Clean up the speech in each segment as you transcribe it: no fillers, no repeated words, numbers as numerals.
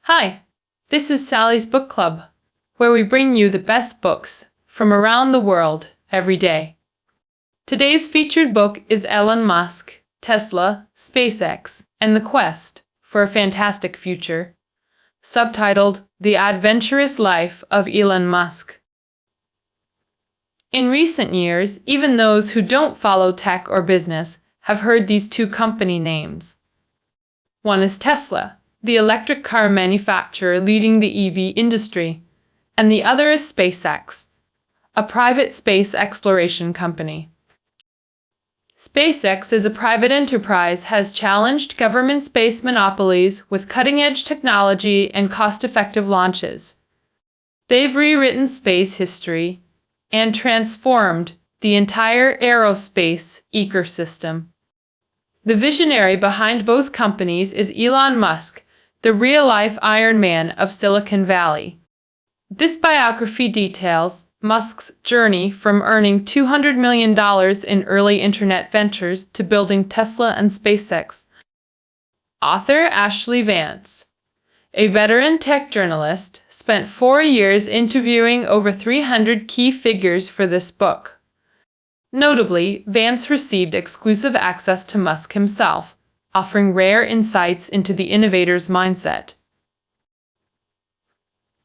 Hi, this is Sally's Book Club, where we bring you the best books from around the world every day. Today's featured book is Elon Musk, Tesla, SpaceX, and the Quest for a Fantastic Future, subtitled The Adventurous Life of Elon Musk. In recent years, even those who don't follow tech or business have heard these two company names. One is Tesla, the electric car manufacturer leading the EV industry, and the other is SpaceX, a private space exploration company. SpaceX, as a private enterprise, has challenged government space monopolies with cutting-edge technology and cost-effective launches. They've rewritten space history and transformed the entire aerospace ecosystem. The visionary behind both companies is Elon Musk, the real-life Iron Man of Silicon Valley. This biography details Musk's journey from earning $200 million in early internet ventures to building Tesla and SpaceX. Author Ashley Vance, a veteran tech journalist, spent 4 years interviewing over 300 key figures for this book. Notably, Vance received exclusive access to Musk himself, offering rare insights into the innovator's mindset.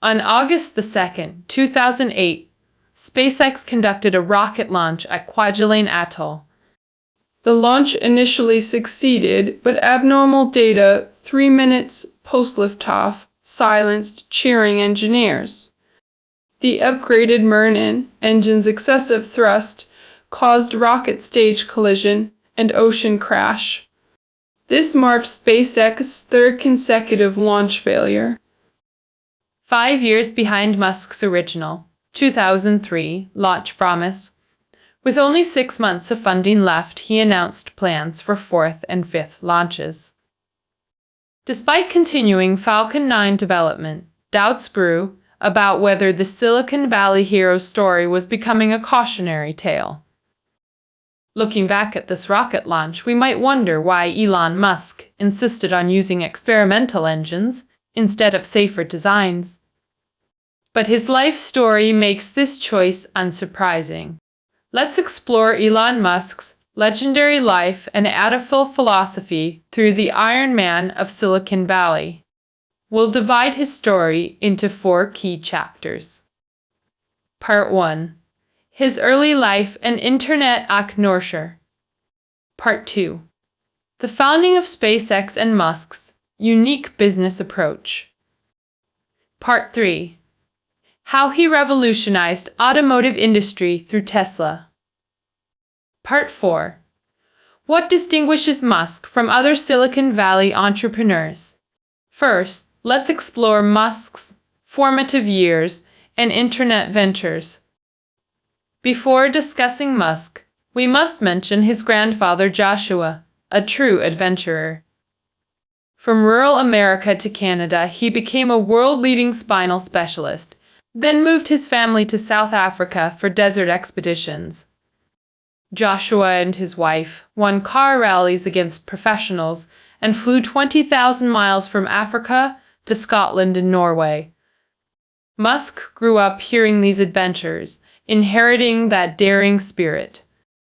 On August 2, 2008, SpaceX conducted a rocket launch at Kwajalein Atoll. The launch initially succeeded, but abnormal data 3 minutes post-liftoff silenced cheering engineers. The upgraded Merlin engine's excessive thrust caused rocket stage collision and ocean crash. This marked SpaceX's third consecutive launch failure. 5 years behind Musk's original, 2003, launch promise. With only 6 months of funding left, he announced plans for fourth and fifth launches. Despite continuing Falcon 9 development, doubts grew about whether the Silicon Valley hero story was becoming a cautionary tale. Looking back at this rocket launch, we might wonder why Elon Musk insisted on using experimental engines instead of safer designs. But his life story makes this choice unsurprising. Let's explore Elon Musk's legendary life and adaptable philosophy through the Iron Man of Silicon Valley. We'll divide his story into 4 key chapters. Part 1. His early life and internet entrepreneurship. Part 2. The founding of SpaceX and Musk's unique business approach. Part 3. How he revolutionized automotive industry through Tesla. Part 4. What distinguishes Musk from other Silicon Valley entrepreneurs? First, let's explore Musk's formative years and internet ventures. Before discussing Musk, we must mention his grandfather Joshua, a true adventurer. From rural America to Canada, he became a world-leading spinal specialist, then moved his family to South Africa for desert expeditions. Joshua and his wife won car rallies against professionals and flew 20,000 miles from Africa to Scotland and Norway. Musk grew up hearing these adventures, inheriting that daring spirit.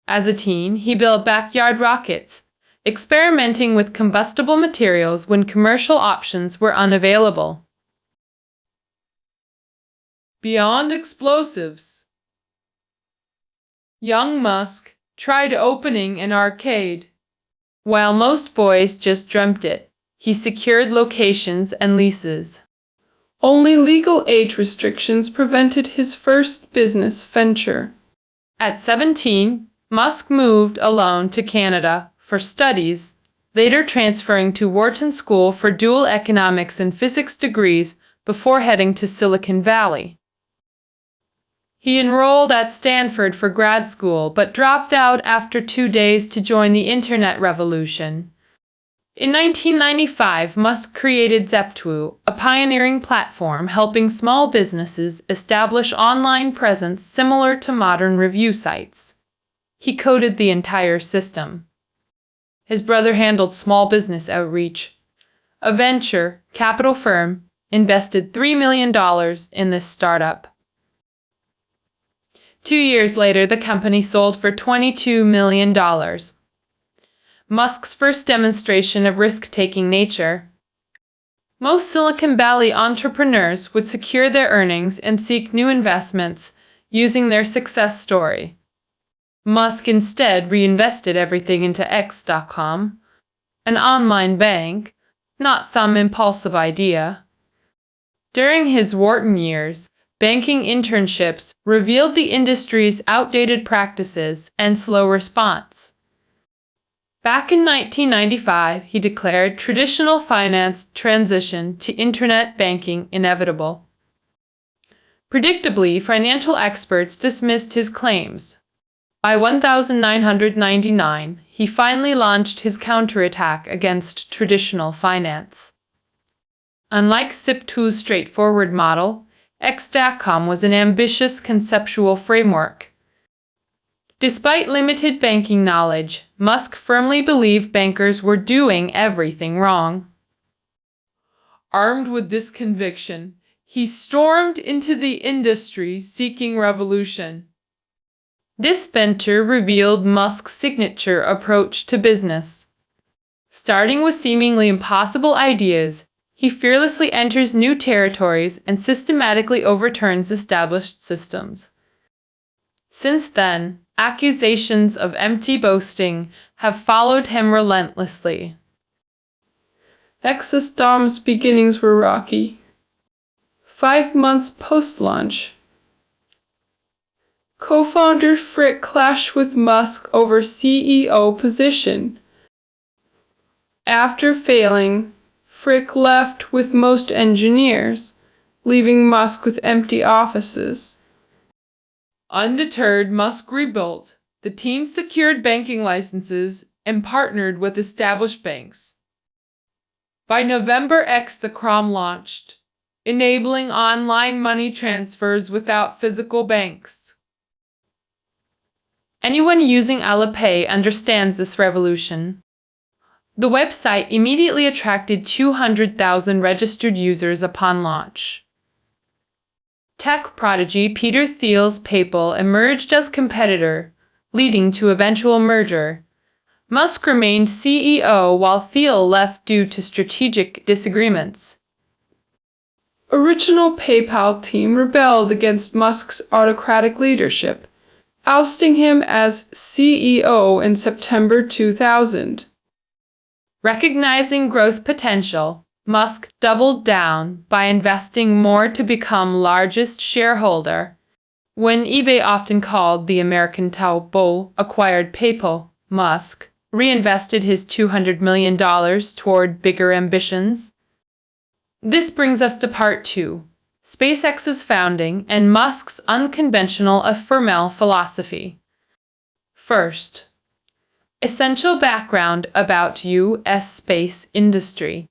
As a teen, he built backyard rockets, experimenting with combustible materials when commercial options were unavailable. Beyond explosives. Young Musk tried opening an arcade. While most boys just dreamt it, he secured locations and leases. Only legal age restrictions prevented his first business venture. At 17, Musk moved alone to Canada for studies, later transferring to Wharton School for dual economics and physics degrees before heading to Silicon Valley. He enrolled at Stanford for grad school but dropped out after 2 days to join the internet revolution. In 1995, Musk created Zepto, a pioneering platform helping small businesses establish online presence similar to modern review sites. He coded the entire system. His brother handled small business outreach. A venture capital firm invested $3 million in this startup. 2 years later, the company sold for $22 million. Musk's first demonstration of risk-taking nature. Most Silicon Valley entrepreneurs would secure their earnings and seek new investments using their success story. Musk instead reinvested everything into X.com, an online bank, not some impulsive idea. During his Wharton years, banking internships revealed the industry's outdated practices and slow response. Back in 1995, he declared traditional finance transition to internet banking inevitable. Predictably, financial experts dismissed his claims. By 1999, he finally launched his counterattack against traditional finance. Unlike SIP2's straightforward model, X.com was an ambitious conceptual framework. Despite limited banking knowledge, Musk firmly believed bankers were doing everything wrong. Armed with this conviction, he stormed into the industry seeking revolution. This venture revealed Musk's signature approach to business. Starting with seemingly impossible ideas, he fearlessly enters new territories and systematically overturns established systems. Since then, accusations of empty boasting have followed him relentlessly. X.com's beginnings were rocky. 5 months post-launch, co-founder Frick clashed with Musk over CEO position. After failing, Frick left with most engineers, leaving Musk with empty offices. Undeterred, Musk rebuilt. The team secured banking licenses and partnered with established banks. By November X.com launched, enabling online money transfers without physical banks. Anyone using Alipay understands this revolution. The website immediately attracted 200,000 registered users upon launch. Tech prodigy Peter Thiel's PayPal emerged as competitor, leading to eventual merger. Musk remained CEO while Thiel left due to strategic disagreements. Original PayPal team rebelled against Musk's autocratic leadership, ousting him as CEO in September 2000. Recognizing growth potential, Musk doubled down by investing more to become largest shareholder. When eBay, often called the American Taobao, acquired PayPal, Musk reinvested his $200 million toward bigger ambitions. This brings us to part 2. SpaceX's founding and Musk's unconventional ephemeral philosophy. First, essential background about U.S. space industry.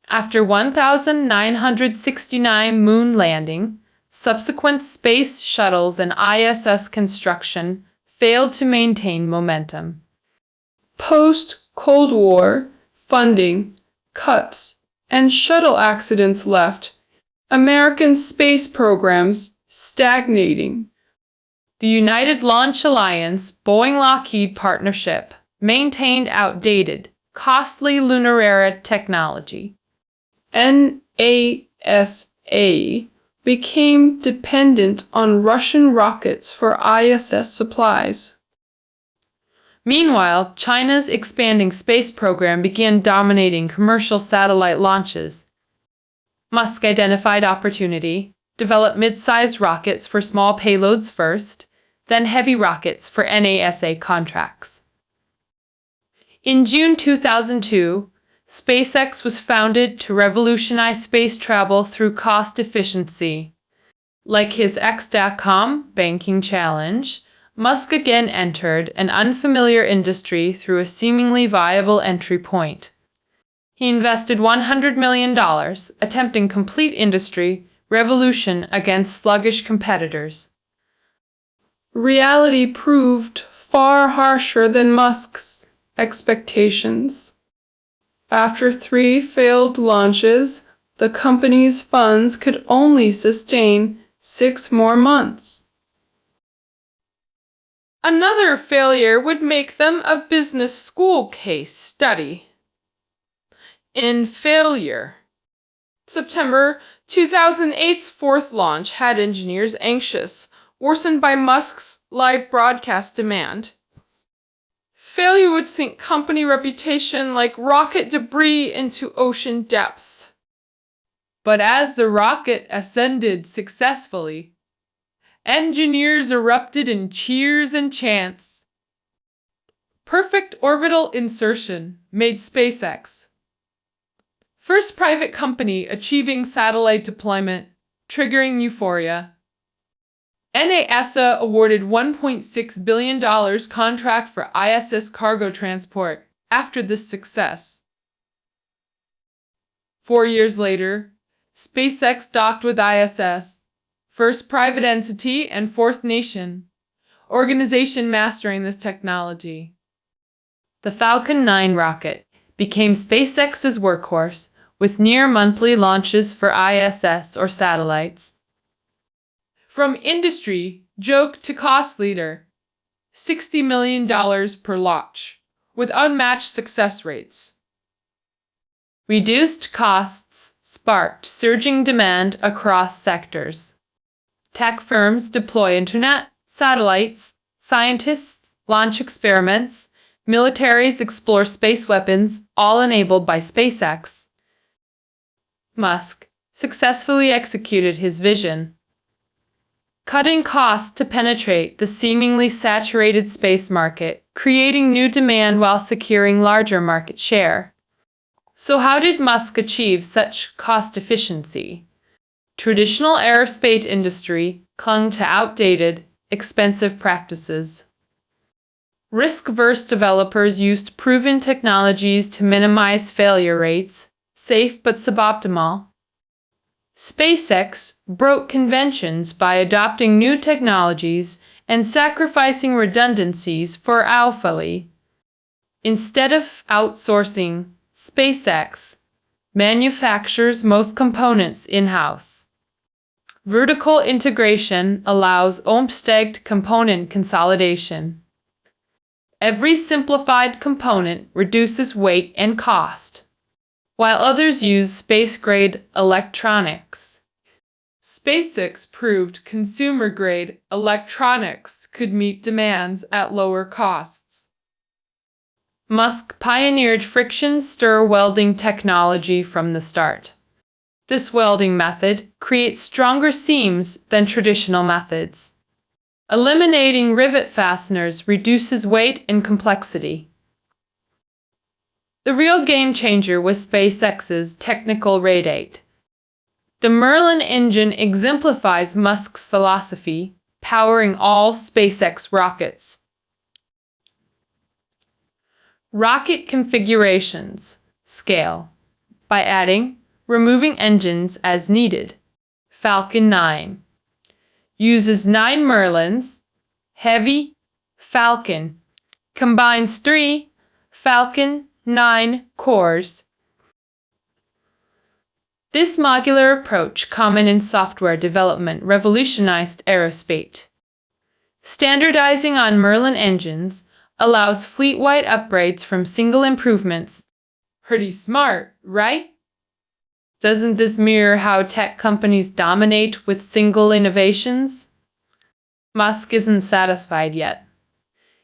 After 1969 moon landing, subsequent space shuttles and ISS construction failed to maintain momentum. Post-Cold War, funding, cuts, and shuttle accidents left American space programs stagnating. The United Launch Alliance Boeing-Lockheed partnership maintained outdated, costly lunar era technology. NASA became dependent on Russian rockets for ISS supplies. Meanwhile, China's expanding space program began dominating commercial satellite launches. Musk identified opportunity, developed mid-sized rockets for small payloads first, then heavy rockets for NASA contracts. In June 2002, SpaceX was founded to revolutionize space travel through cost efficiency. Like his X.com banking challenge, Musk again entered an unfamiliar industry through a seemingly viable entry point. He invested $100 million, attempting complete industry revolution against sluggish competitors. Reality proved far harsher than Musk's expectations. After 3 failed launches, the company's funds could only sustain 6 more months. Another failure would make them a business school case study. In failure. September 2008's fourth launch had engineers anxious, worsened by Musk's live broadcast demand. Failure would sink company reputation like rocket debris into ocean depths. But as the rocket ascended successfully, engineers erupted in cheers and chants. Perfect orbital insertion made SpaceX first private company achieving satellite deployment, triggering euphoria. NASA awarded $1.6 billion contract for ISS cargo transport after this success. 4 years later, SpaceX docked with ISS, first private entity and fourth nation organization mastering this technology. The Falcon 9 rocket became SpaceX's workhorse, with near-monthly launches for ISS or satellites. From industry joke to cost leader, $60 million per launch, with unmatched success rates. Reduced costs sparked surging demand across sectors. Tech firms deploy internet, satellites, scientists launch experiments, militaries explore space weapons, all enabled by SpaceX. Musk successfully executed his vision, cutting costs to penetrate the seemingly saturated space market, creating new demand while securing larger market share. So how did Musk achieve such cost efficiency? Traditional aerospace industry clung to outdated, expensive practices. Risk-averse developers used proven technologies to minimize failure rates, safe but suboptimal. SpaceX broke conventions by adopting new technologies and sacrificing redundancies for alpha. Instead of outsourcing, SpaceX manufactures most components in-house. Vertical integration allows omstaged component consolidation. Every simplified component reduces weight and cost, while others use space-grade electronics. SpaceX proved consumer-grade electronics could meet demands at lower costs. Musk pioneered friction stir welding technology from the start. This welding method creates stronger seams than traditional methods. Eliminating rivet fasteners reduces weight and complexity. The real game changer was SpaceX's technical radiate. The Merlin engine exemplifies Musk's philosophy, powering all SpaceX rockets. Rocket configurations scale by adding, removing engines as needed. Falcon 9 uses 9 Merlins. Heavy Falcon combines 3 Falcon 9 cores. This modular approach, common in software development, revolutionized aerospace. Standardizing on Merlin engines allows fleet-wide upgrades from single improvements. Pretty smart, right? Doesn't this mirror how tech companies dominate with single innovations? Musk isn't satisfied yet.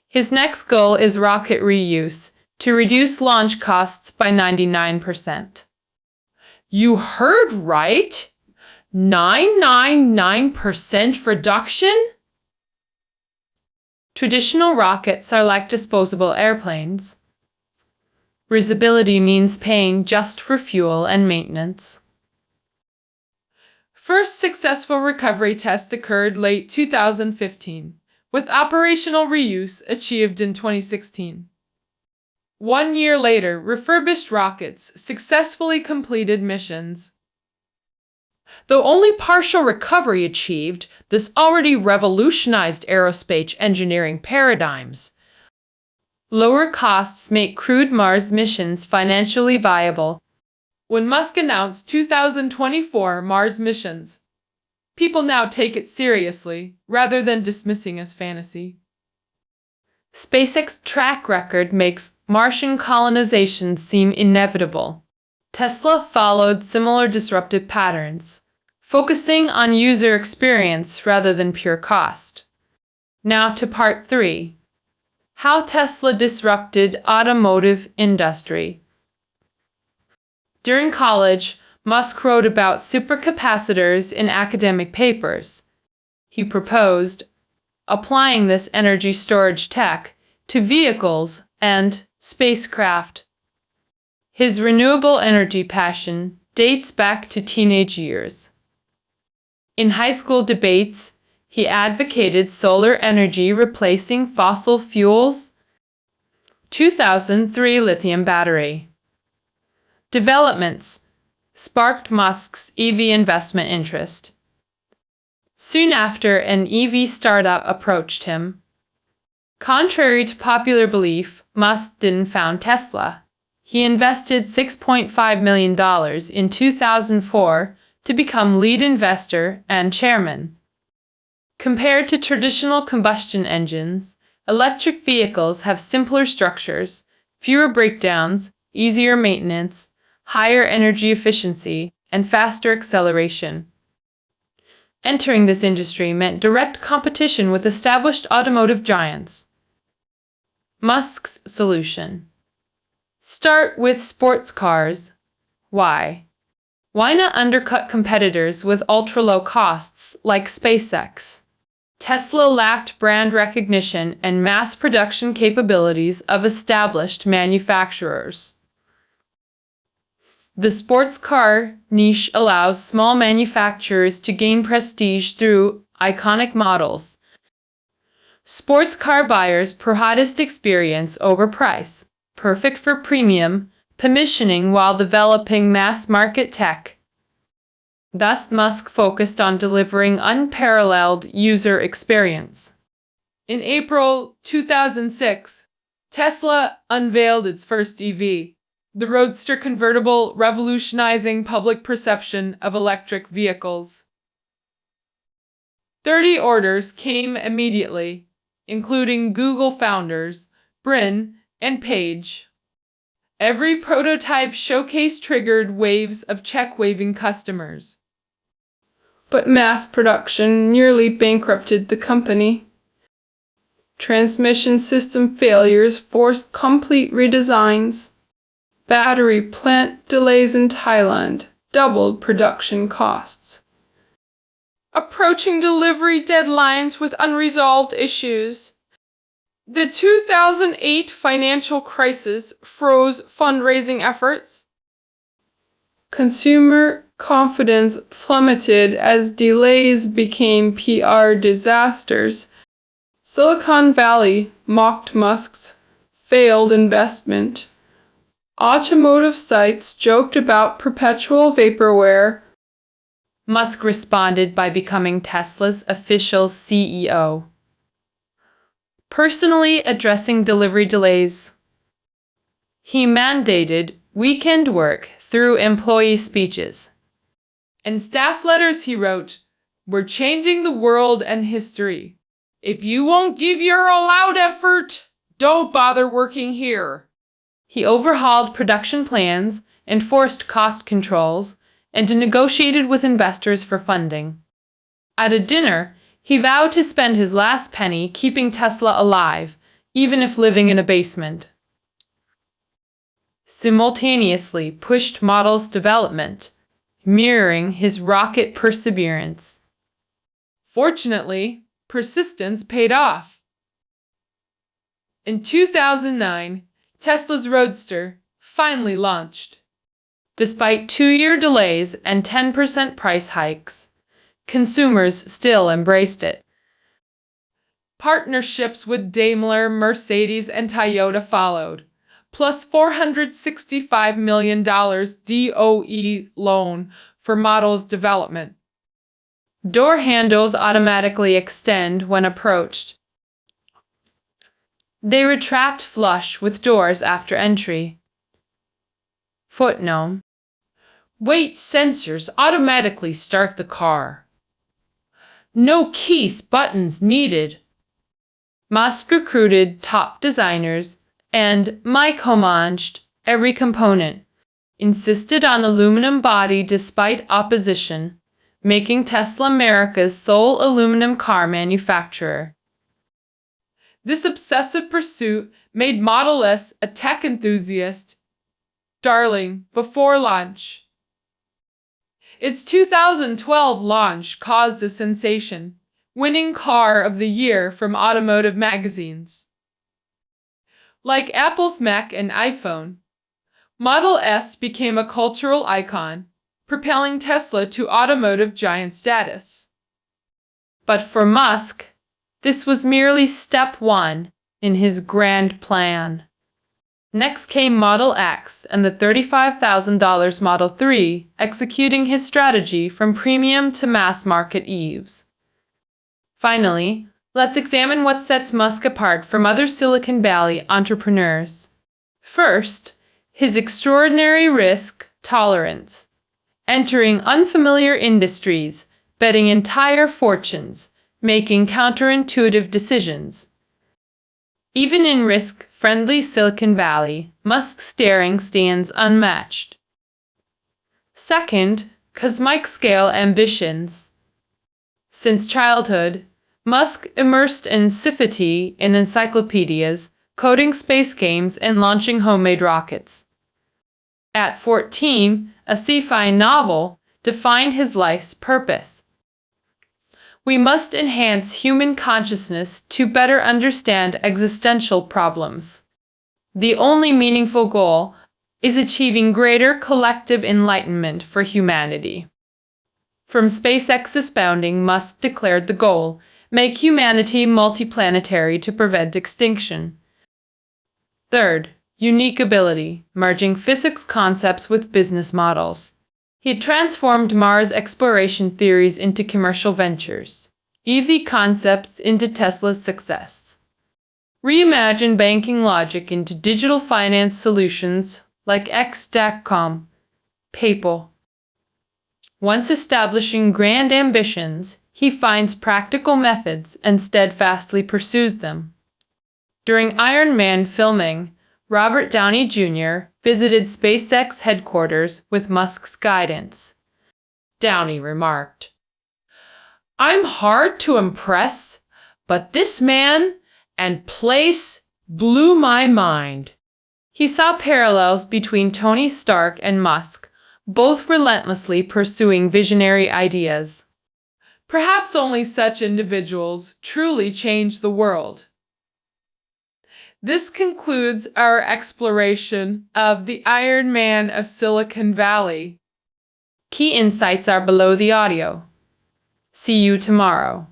His next goal is rocket reuse, to reduce launch costs by 99%. You heard right? 999% reduction? Traditional rockets are like disposable airplanes. Reusability means paying just for fuel and maintenance. First successful recovery test occurred late 2015, with operational reuse achieved in 2016. 1 year later, refurbished rockets successfully completed missions. Though only partial recovery achieved, this already revolutionized aerospace engineering paradigms. Lower costs make crewed Mars missions financially viable. When Musk announced 2024 Mars missions, people now take it seriously rather than dismissing as fantasy. SpaceX's track record makes Martian colonization seem inevitable. Tesla followed similar disruptive patterns, focusing on user experience rather than pure cost. Now to part 3. How Tesla disrupted automotive industry. During college, Musk wrote about supercapacitors in academic papers. He proposed applying this energy storage tech to vehicles and spacecraft. His renewable energy passion dates back to teenage years. In high school debates, he advocated solar energy replacing fossil fuels. 2003 lithium battery developments sparked Musk's EV investment interest. Soon after, an EV startup approached him. Contrary to popular belief, Musk didn't found Tesla. He invested $6.5 million in 2004 to become lead investor and chairman. Compared to traditional combustion engines, electric vehicles have simpler structures, fewer breakdowns, easier maintenance, higher energy efficiency, and faster acceleration. Entering this industry meant direct competition with established automotive giants. Musk's solution. Start with sports cars. Why? Why not undercut competitors with ultra-low costs like SpaceX? Tesla lacked brand recognition and mass production capabilities of established manufacturers. The sports car niche allows small manufacturers to gain prestige through iconic models. Sports car buyers prefer highest experience over price, perfect for premium positioning while developing mass-market tech. Thus, Musk focused on delivering unparalleled user experience. In April 2006, Tesla unveiled its first EV, the Roadster convertible, revolutionizing public perception of electric vehicles. 30 orders came immediately, including Google founders Brin and Page. Every prototype showcase triggered waves of check-waving customers. But mass production nearly bankrupted the company. Transmission system failures forced complete redesigns. Battery plant delays in Thailand doubled production costs. Approaching delivery deadlines with unresolved issues. The 2008 financial crisis froze fundraising efforts. Consumer confidence plummeted as delays became PR disasters. Silicon Valley mocked Musk's failed investment. Automotive sites joked about perpetual vaporware. Musk responded by becoming Tesla's official CEO. Personally addressing delivery delays. He mandated weekend work through employee speeches. In staff letters he wrote, "We're changing the world and history. If you won't give your all-out effort, don't bother working here." He overhauled production plans, enforced cost controls, and negotiated with investors for funding. At a dinner, he vowed to spend his last penny keeping Tesla alive, even if living in a basement. Simultaneously pushed models development, mirroring his rocket perseverance. Fortunately, persistence paid off. In 2009, Tesla's Roadster finally launched. Despite 2-year delays and 10% price hikes, consumers still embraced it. Partnerships with Daimler, Mercedes, and Toyota followed, plus $465 million DOE loan for models development. Door handles automatically extend when approached. They retract flush with doors after entry. Footnote: Weight sensors automatically start the car. No keys buttons needed. Musk recruited top designers and micromanaged every component, insisted on aluminum body despite opposition, making Tesla America's sole aluminum car manufacturer. This obsessive pursuit made Model S a tech enthusiast darling before launch. Its 2012 launch caused a sensation, winning Car of the Year from automotive magazines. Like Apple's Mac and iPhone, Model S became a cultural icon, propelling Tesla to automotive giant status. But for Musk, this was merely step one in his grand plan. Next came Model X and the $35,000 Model 3, executing his strategy from premium to mass market EVs. Finally, let's examine what sets Musk apart from other Silicon Valley entrepreneurs. First, his extraordinary risk tolerance. Entering unfamiliar industries, betting entire fortunes, making counterintuitive decisions. Even in risk-friendly Silicon Valley, Musk's daring stands unmatched. Second, cosmic-scale ambitions. Since childhood, Musk immersed in sci-fi in encyclopedias, coding space games, and launching homemade rockets. At 14, a sci-fi novel defined his life's purpose. We must enhance human consciousness to better understand existential problems. The only meaningful goal is achieving greater collective enlightenment for humanity. From SpaceX's founding, Musk declared the goal: make humanity multiplanetary to prevent extinction. Third, unique ability, merging physics concepts with business models. He transformed Mars exploration theories into commercial ventures, EV concepts into Tesla's success, reimagined banking logic into digital finance solutions like X.com, PayPal. Once establishing grand ambitions, he finds practical methods and steadfastly pursues them. During Iron Man filming, Robert Downey Jr. visited SpaceX headquarters with Musk's guidance. Downey remarked, "I'm hard to impress, but this man and place blew my mind." He saw parallels between Tony Stark and Musk, both relentlessly pursuing visionary ideas. Perhaps only such individuals truly change the world. This concludes our exploration of the Iron Man of Silicon Valley. Key insights are below the audio. See you tomorrow.